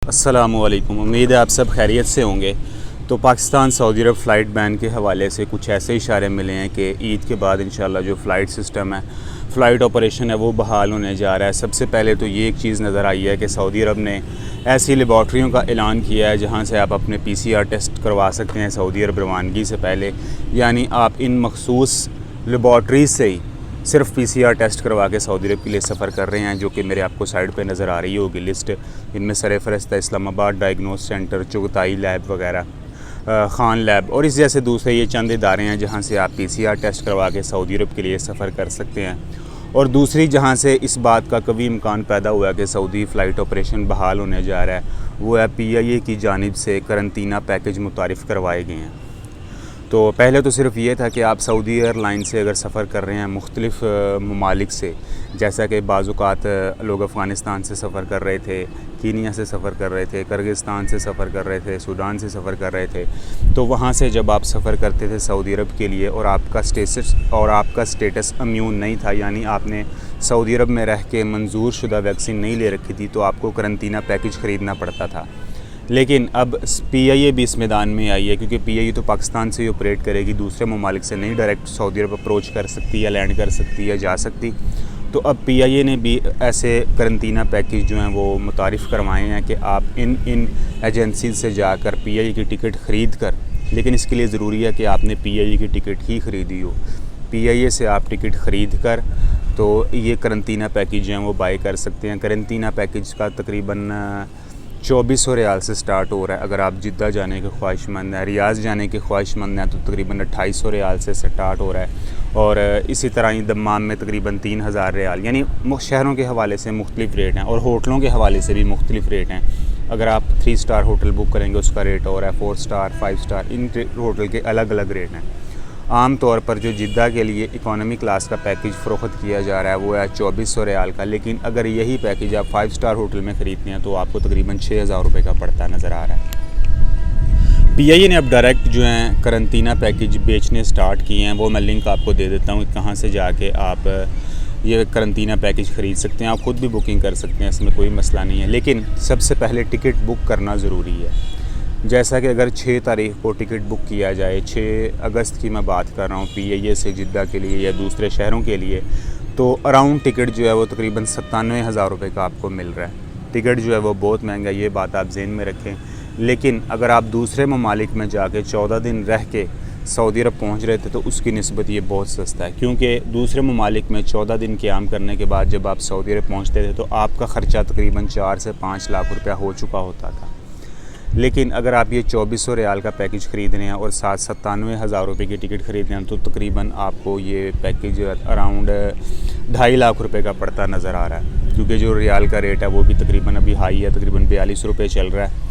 अस्सलामुअलैकुम। उम्मीद है आप सब खैरियत से होंगे। तो पाकिस्तान सऊदी अरब फ़्लाइट बैन के हवाले से कुछ ऐसे इशारे मिले हैं कि ईद के बाद इंशाल्लाह जो फ़्लाइट सिस्टम है, फ़्लाइट ऑपरेशन है, वो बहाल होने जा रहा है। सबसे पहले तो ये एक चीज़ नज़र आई है कि सऊदी अरब ने ऐसी लेबॉर्ट्रियों का ऐलान किया है जहाँ से आप अपने PCR टेस्ट करवा सकते हैं सऊदी अरब रवानगी से पहले। यानी आप इन मखसूस लेबॉर्ट्रीज़ से ही सिर्फ PCR टेस्ट करवा के सऊदी अरब के लिए सफ़र कर रहे हैं, जो कि मेरे आपको साइड पे नज़र आ रही होगी लिस्ट। इनमें सरफ़हरिस्त Islamabad diagnostic centre, Chughtai lab वगैरह, ख़ान लैब और इस जैसे दूसरे ये चंद इदारे हैं जहाँ से आप PCR टेस्ट करवा के सऊदी अरब के लिए सफ़र कर सकते हैं। और दूसरी जहाँ से इस बात का कभी इम्कान पैदा हुआ कि सऊदी फ़्लाइट ऑपरेशन बहाल होने जा रहा है, वो है PIA की जानिब से करंतना पैकेज मुतारिफ़ करवाए गए हैं। तो पहले तो सिर्फ ये था कि आप सऊदी एयरलाइन से अगर सफ़र कर रहे हैं मुख्तलिफ़ ममालिक से, जैसा कि बाज़ात लोग अफ़गानिस्तान से सफ़र कर रहे थे, कीनिया से सफ़र कर रहे थे, किर्गिस्तान से सफ़र कर रहे थे, सूडान से सफ़र कर रहे थे, तो वहाँ से जब आप सफ़र करते थे सऊदी अरब के लिए और आपका स्टेटस इम्यून नहीं था, यानी आपने सऊदी अरब में रह के मंजूर शुदा वैक्सीन नहीं ले रखी थी, तो आपको करंतना पैकेज ख़रीदना पड़ता था। लेकिन अब PIA भी इस मैदान में आई है, क्योंकि PIA तो पाकिस्तान से ही ऑपरेट करेगी, दूसरे ममालिक से नहीं डायरेक्ट सऊदी अरब अप्रोच कर सकती या लैंड कर सकती या जा सकती। तो अब PIA ने भी ऐसे करंतना पैकेज जो हैं वो मुतारिफ़ करवाए हैं कि आप इन एजेंसी से जाकर PIA की टिकट ख़रीद कर, लेकिन इसके लिए ज़रूरी है कि आपने PIA की टिकट ही ख़रीदी हो। PIA से आप टिकट ख़रीद कर तो ये करंतना पैकेज जो हैं वो बाय कर सकते हैं। करंतना पैकेज का तकरीबन 2400 रियाल से स्टार्ट हो रहा है। अगर आप जिद्दा जाने के ख्वाहिशमंद हैं, रियाज़ जाने के ख्वाहिशमंद हैं, तो तकरीबन 2800 रियाल से स्टार्ट हो रहा है। और इसी तरह ही दम्माम में तकरीबन 3000 रियाल, यानी शहरों के हवाले से मुख्तलिफ़ रेट हैं और होटलों के हवाले से भी मुख्तलिफ़ रेट हैं। अगर आप 3 स्टार होटल बुक करेंगे उसका रेट और है 4 स्टार 5 स्टार, इन होटल के अलग अलग रेट हैं। आम तौर पर जो जिद्दा के लिए इकॉनमी क्लास का पैकेज फ़रोख्त किया जा रहा है वो है 2400 रियाल का, लेकिन अगर यही पैकेज आप 5 स्टार होटल में ख़रीदते हैं तो आपको तकरीबन 6000 रुपये का पड़ता नज़र आ रहा है। PIA ने अब डायरेक्ट जो हैं करंतना पैकेज बेचने स्टार्ट किए हैं। वो मैं लिंक आपको दे देता हूँ, कहाँ से जाके आप ये करंतना पैकेज ख़रीद सकते हैं। आप ख़ुद भी बुकिंग कर सकते हैं, इसमें कोई मसला नहीं है, लेकिन सबसे पहले टिकट बुक करना ज़रूरी है। जैसा कि अगर 6 तारीख़ को टिकट बुक किया जाए, 6 अगस्त की मैं बात कर रहा हूँ, PIA से जिद्दा के लिए या दूसरे शहरों के लिए, तो अराउंड टिकट जो है वो तकरीबन 97,000 रुपये का आपको मिल रहा है। टिकट जो है वो बहुत महंगा है, ये बात आप ज़हन में रखें। लेकिन अगर आप दूसरे ममालिक में जाके 14 दिन रह के सऊदी अरब पहुँच रहे थे तो उसकी निस्बत ये बहुत सस्ता है, क्योंकि दूसरे ममालिक में 14 दिन क़याम करने के बाद जब आप सऊदी अरब पहुँचते थे तो आपका ख़र्चा तकरीबन 4 से 5 लाख रुपया हो चुका होता था। लेकिन अगर आप ये 2400 रियाल का पैकेज ख़रीद रहे हैं और साथ 97,000 रुपये की टिकट ख़रीद रहे हैं तो तकरीबन आपको ये पैकेज अराउंड 2.5 लाख रुपये का पड़ता नज़र आ रहा है, क्योंकि जो रियाल का रेट है वो भी तकरीबन अभी हाई है, तकरीबन 42 रुपये चल रहा है।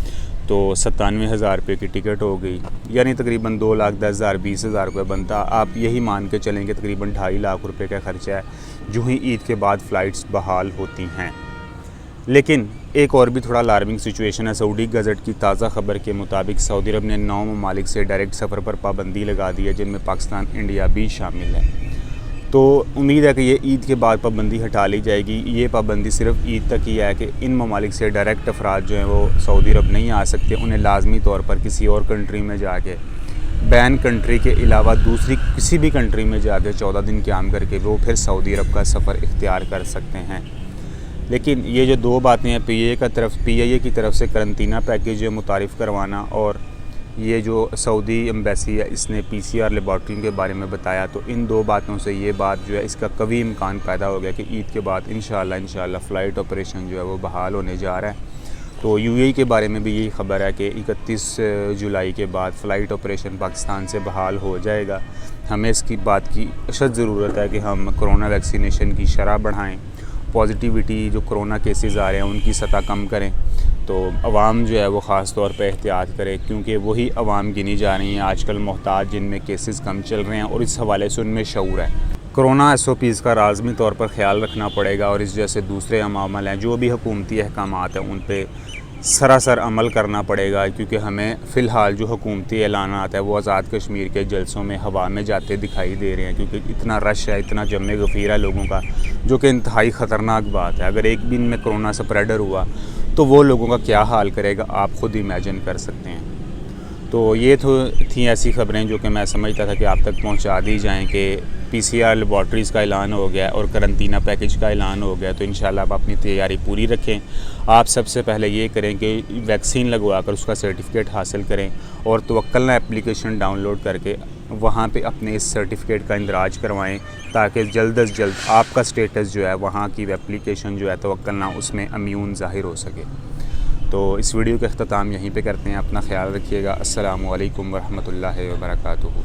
तो 97,000 रुपये की टिकट हो गई, यानी तकरीबन 2,10,000 20,000 रुपये बनता। आप यही मान के चलें कि तकरीबन 2.5 लाख रुपये का ख़र्चा है जो ही ईद के बाद फ़्लाइट्स बहाल होती हैं। लेकिन एक और भी थोड़ा अलार्मिंग सिचुएशन है। सऊदी गज़ट की ताज़ा खबर के मुताबिक सऊदी अरब ने 9 ममालिक से डायरेक्ट सफ़र पर पाबंदी लगा दी है, जिनमें पाकिस्तान, इंडिया भी शामिल है। तो उम्मीद है कि ये ईद के बाद पाबंदी हटा ली जाएगी। ये पाबंदी सिर्फ ईद तक ही है कि इन ममालिक से डायरेक्ट अफराद जो हैं वो सऊदी अरब नहीं आ सकते। उन्हें लाजमी तौर पर किसी और कंट्री में जाके, बैन कंट्री के अलावा दूसरी किसी भी कंट्री में जाके 14 दिन क़याम करके वो फिर सऊदी अरब का सफ़र इख्तियार कर सकते हैं। लेकिन ये जो 2 बातें हैं, PIA की तरफ से करंतना पैकेज मुतारिफ़ करवाना और ये जो सऊदी एम्बेसी है इसने PCR लेबॉर्ट्री के बारे में बताया, तो इन 2 बातों से ये बात जो है इसका कभी इम्कान पैदा हो गया कि ईद के बाद इंशाल्लाह फ़्लाइट ऑपरेशन जो है वो बहाल होने जा रहा है। तो UAE के बारे में भी यही खबर है कि 31 जुलाई के बाद फ़्लाइट ऑपरेशन पाकिस्तान से बहाल हो जाएगा। हमें इसकी बात की अशद ज़रूरत है कि हम कोरोना वैक्सीनेशन की शरह बढ़ाएँ, पॉजिटिविटी जो कोरोना केसेस आ रहे हैं उनकी सतह कम करें, तो अवाम जो है वो ख़ास तौर पे एहतियात करे, क्योंकि वही अवाम गिनी जा रही हैं आजकल मोहताज, जिनमें केसेस कम चल रहे हैं और इस हवाले से उनमें शऊर है। कोरोना SOPs का लाज़मी तौर पर ख़्याल रखना पड़ेगा और इस जैसे दूसरे अमामल हैं, जो भी हुकूमती अहकामात हैं उन पे सरासर अमल करना पड़ेगा, क्योंकि हमें फ़िलहाल जो हुकूमती ऐलानात है वो आज़ाद कश्मीर के जलसों में हवा में जाते दिखाई दे रहे हैं, क्योंकि इतना रश है, इतना जमे गफ़ीर है लोगों का, जो कि इंतहाई ख़तरनाक बात है। अगर एक दिन में कोरोना स्प्रेडर हुआ तो वो लोगों का क्या हाल करेगा आप ख़ुद इमेजिन कर सकते हैं। तो ये थी ऐसी ख़बरें जो कि मैं समझता था कि आप तक पहुंचा दी जाएं कि PCR लेबॉर्ट्रीज़ का ऐलान हो गया और करंतना पैकेज का ऐलान हो गया। तो इंशाल्लाह आप अपनी तैयारी पूरी रखें। आप सबसे पहले ये करें कि वैक्सीन लगवा कर उसका सर्टिफिकेट हासिल करें और तवक्कलना एप्लीकेशन डाउनलोड करके वहाँ पे अपने इस सर्टिफिकेट का इंदराज करवाएं, ताकि जल्द अज़ जल्द आपका स्टेटस जो है वहाँ की एप्लीकेशन जो है तवक्कलना उसमें इम्यून ज़ाहिर हो सके। तो इस वीडियो का अख्ताम यहीं पे करते हैं। अपना ख्याल रखिएगा। अस्सलामु अलैकुम वरहमतुल्लाहि वबरकातुहू।